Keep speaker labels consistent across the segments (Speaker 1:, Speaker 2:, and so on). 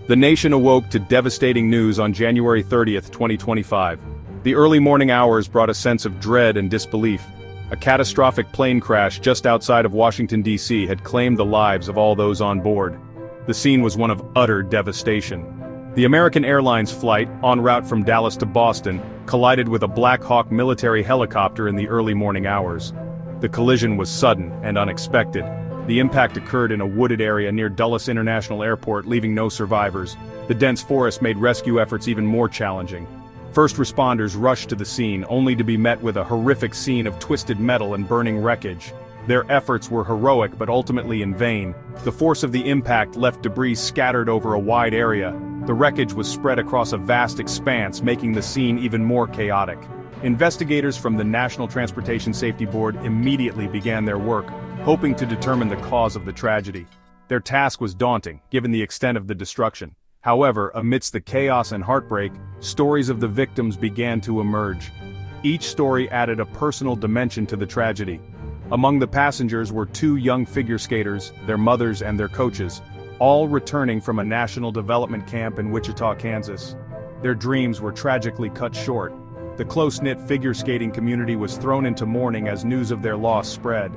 Speaker 1: The nation awoke to devastating news on January 30th, 2025. The early morning hours brought a sense of dread and disbelief. A catastrophic plane crash just outside of Washington, D.C. had claimed the lives of all those on board. The scene was one of utter devastation. The American Airlines flight, en route from Dallas to Boston, collided with a Black Hawk military helicopter in the early morning hours. The collision was sudden and unexpected. The impact occurred in a wooded area near Dulles International Airport, leaving no survivors. The dense forest made rescue efforts even more challenging. First responders rushed to the scene, only to be met with a horrific scene of twisted metal and burning wreckage. Their efforts were heroic but ultimately in vain. The force of the impact left debris scattered over a wide area. The wreckage was spread across a vast expanse, making the scene even more chaotic. Investigators from the National Transportation Safety Board immediately began their work, hoping to determine the cause of the tragedy. Their task was daunting, given the extent of the destruction. However, amidst the chaos and heartbreak, stories of the victims began to emerge. Each story added a personal dimension to the tragedy. Among the passengers were two young figure skaters, their mothers and their coaches, all returning from a national development camp in Wichita, Kansas. Their dreams were tragically cut short. The close-knit figure skating community was thrown into mourning as news of their loss spread.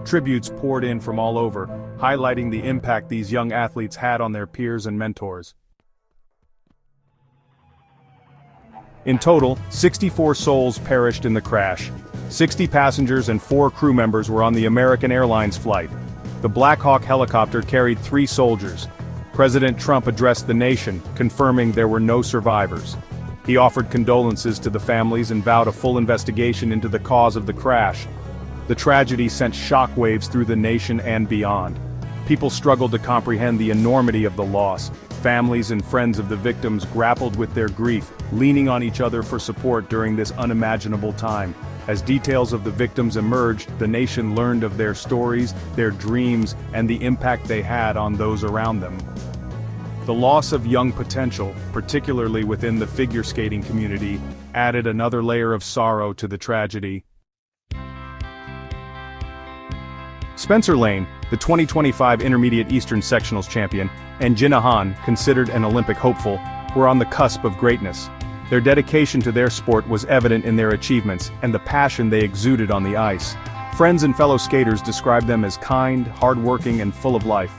Speaker 1: Tributes poured in from all over, highlighting the impact these young athletes had on their peers and mentors. In total, 64 souls perished in the crash. 60 passengers and 4 crew members were on the American Airlines flight. The Black Hawk helicopter carried 3 soldiers. President Trump addressed the nation, confirming there were no survivors. He offered condolences to the families and vowed a full investigation into the cause of the crash. The tragedy sent shockwaves through the nation and beyond. People struggled to comprehend the enormity of the loss. Families and friends of the victims grappled with their grief, leaning on each other for support during this unimaginable time. As details of the victims emerged, the nation learned of their stories, their dreams, and the impact they had on those around them. The loss of young potential, particularly within the figure skating community, added another layer of sorrow to the tragedy. Spencer Lane, the 2025 Intermediate Eastern Sectionals champion, and Jinna Han, considered an Olympic hopeful, were on the cusp of greatness. Their dedication to their sport was evident in their achievements and the passion they exuded on the ice. Friends and fellow skaters described them as kind, hardworking, and full of life.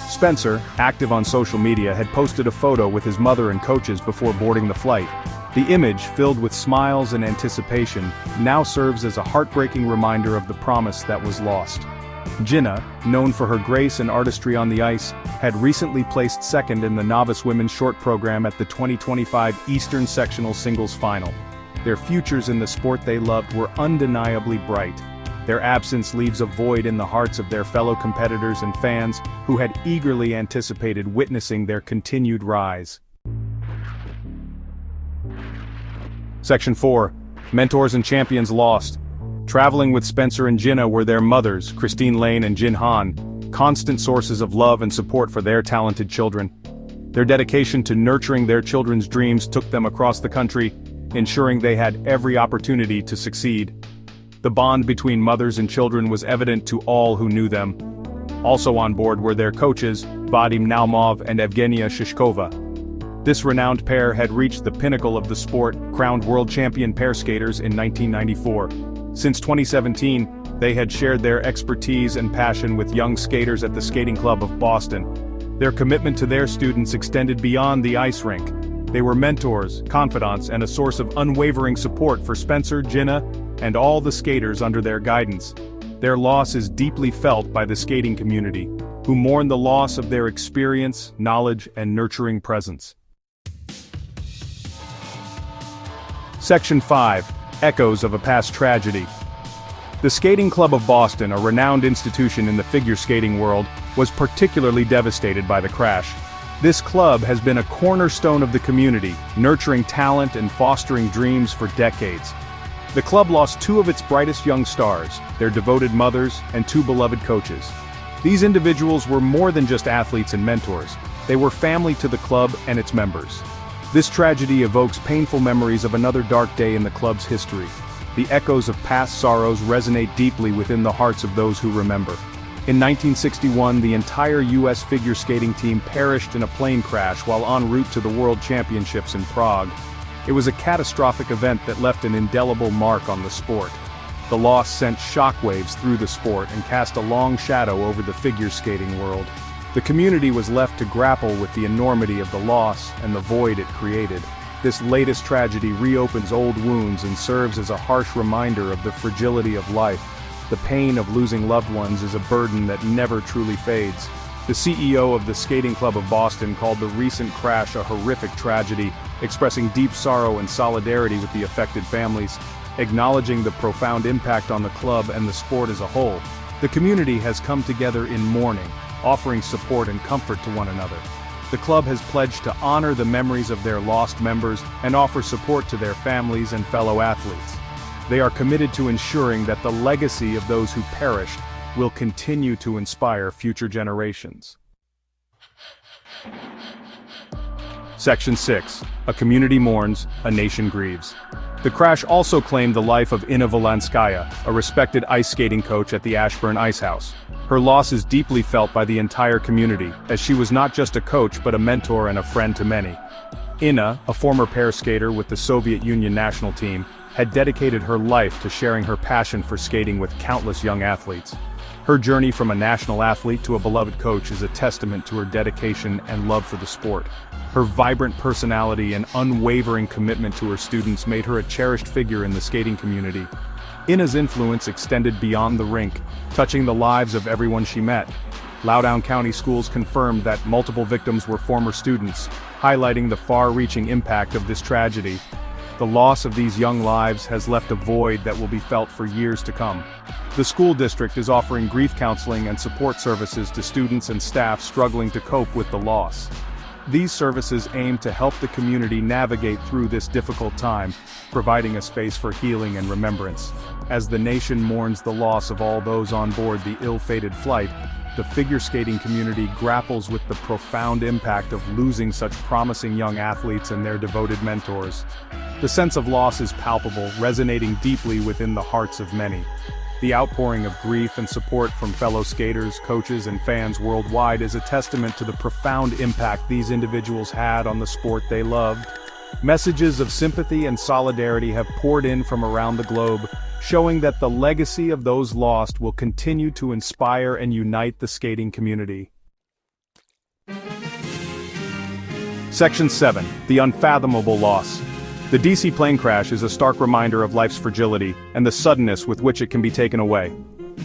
Speaker 1: Spencer, active on social media, had posted a photo with his mother and coaches before boarding the flight. The image, filled with smiles and anticipation, now serves as a heartbreaking reminder of the promise that was lost. Jinna, known for her grace and artistry on the ice, had recently placed second in the novice women's short program at the 2025 Eastern Sectional Singles Final. Their futures in the sport they loved were undeniably bright. Their absence leaves a void in the hearts of their fellow competitors and fans who had eagerly anticipated witnessing their continued rise. Section 4. Mentors and Champions Lost. Traveling with Spencer and Jinna were their mothers, Christine Lane and Jin Han, constant sources of love and support for their talented children. Their dedication to nurturing their children's dreams took them across the country, ensuring they had every opportunity to succeed. The bond between mothers and children was evident to all who knew them. Also on board were their coaches, Vadim Naumov and Evgenia Shishkova. This renowned pair had reached the pinnacle of the sport, crowned world champion pair skaters in 1994. Since 2017, they had shared their expertise and passion with young skaters at the Skating Club of Boston. Their commitment to their students extended beyond the ice rink. They were mentors, confidants, and a source of unwavering support for Spencer, Jinna, and all the skaters under their guidance. Their loss is deeply felt by the skating community, who mourn the loss of their experience, knowledge, and nurturing presence. Section 5. Echoes of a Past Tragedy. The Skating Club of Boston, a renowned institution in the figure skating world, was particularly devastated by the crash. This club has been a cornerstone of the community, nurturing talent and fostering dreams for decades. The club lost 2 of its brightest young stars, their devoted mothers, and 2 beloved coaches. These individuals were more than just athletes and mentors. They were family to the club and its members. This tragedy evokes painful memories of another dark day in the club's history. The echoes of past sorrows resonate deeply within the hearts of those who remember. In 1961, the entire U.S. figure skating team perished in a plane crash while en route to the World Championships in Prague. It was a catastrophic event that left an indelible mark on the sport. The loss sent shockwaves through the sport and cast a long shadow over the figure skating world. The community was left to grapple with the enormity of the loss and the void it created. This latest tragedy reopens old wounds and serves as a harsh reminder of the fragility of life. The pain of losing loved ones is a burden that never truly fades. The CEO of the Skating Club of Boston called the recent crash a horrific tragedy, expressing deep sorrow and solidarity with the affected families. Acknowledging the profound impact on the club and the sport as a whole, the community has come together in mourning, offering support and comfort to one another. The club has pledged to honor the memories of their lost members and offer support to their families and fellow athletes. They are committed to ensuring that the legacy of those who perished will continue to inspire future generations. Section 6. A community mourns, a nation grieves. The crash also claimed the life of Inna Volanskaya, a respected ice skating coach at the Ashburn Ice House. Her loss is deeply felt by the entire community, as she was not just a coach but a mentor and a friend to many. Inna, a former pair skater with the Soviet Union national team, had dedicated her life to sharing her passion for skating with countless young athletes. Her journey from a national athlete to a beloved coach is a testament to her dedication and love for the sport. Her vibrant personality and unwavering commitment to her students made her a cherished figure in the skating community. Inna's influence extended beyond the rink, touching the lives of everyone she met. Loudoun County Schools confirmed that multiple victims were former students, highlighting the far-reaching impact of this tragedy. The loss of these young lives has left a void that will be felt for years to come. The school district is offering grief counseling and support services to students and staff struggling to cope with the loss. These services aim to help the community navigate through this difficult time, providing a space for healing and remembrance. As the nation mourns the loss of all those on board the ill-fated flight, the figure skating community grapples with the profound impact of losing such promising young athletes and their devoted mentors. The sense of loss is palpable, resonating deeply within the hearts of many. The outpouring of grief and support from fellow skaters, coaches, and fans worldwide is a testament to the profound impact these individuals had on the sport they loved. Messages of sympathy and solidarity have poured in from around the globe, showing that the legacy of those lost will continue to inspire and unite the skating community. Section 7. The Unfathomable Loss. The DC plane crash is a stark reminder of life's fragility and the suddenness with which it can be taken away.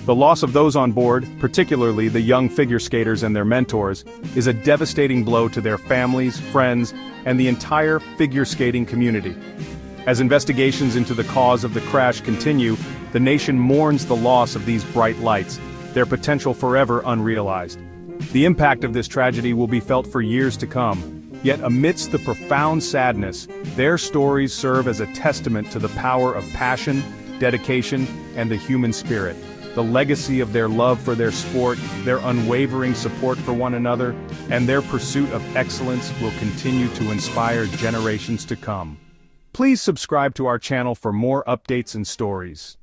Speaker 1: The loss of those on board, particularly the young figure skaters and their mentors, is a devastating blow to their families, friends, and the entire figure skating community. As investigations into the cause of the crash continue, the nation mourns the loss of these bright lights, their potential forever unrealized. The impact of this tragedy will be felt for years to come. Yet amidst the profound sadness, their stories serve as a testament to the power of passion, dedication, and the human spirit. The legacy of their love for their sport, their unwavering support for one another, and their pursuit of excellence will continue to inspire generations to come. Please subscribe to our channel for more updates and stories.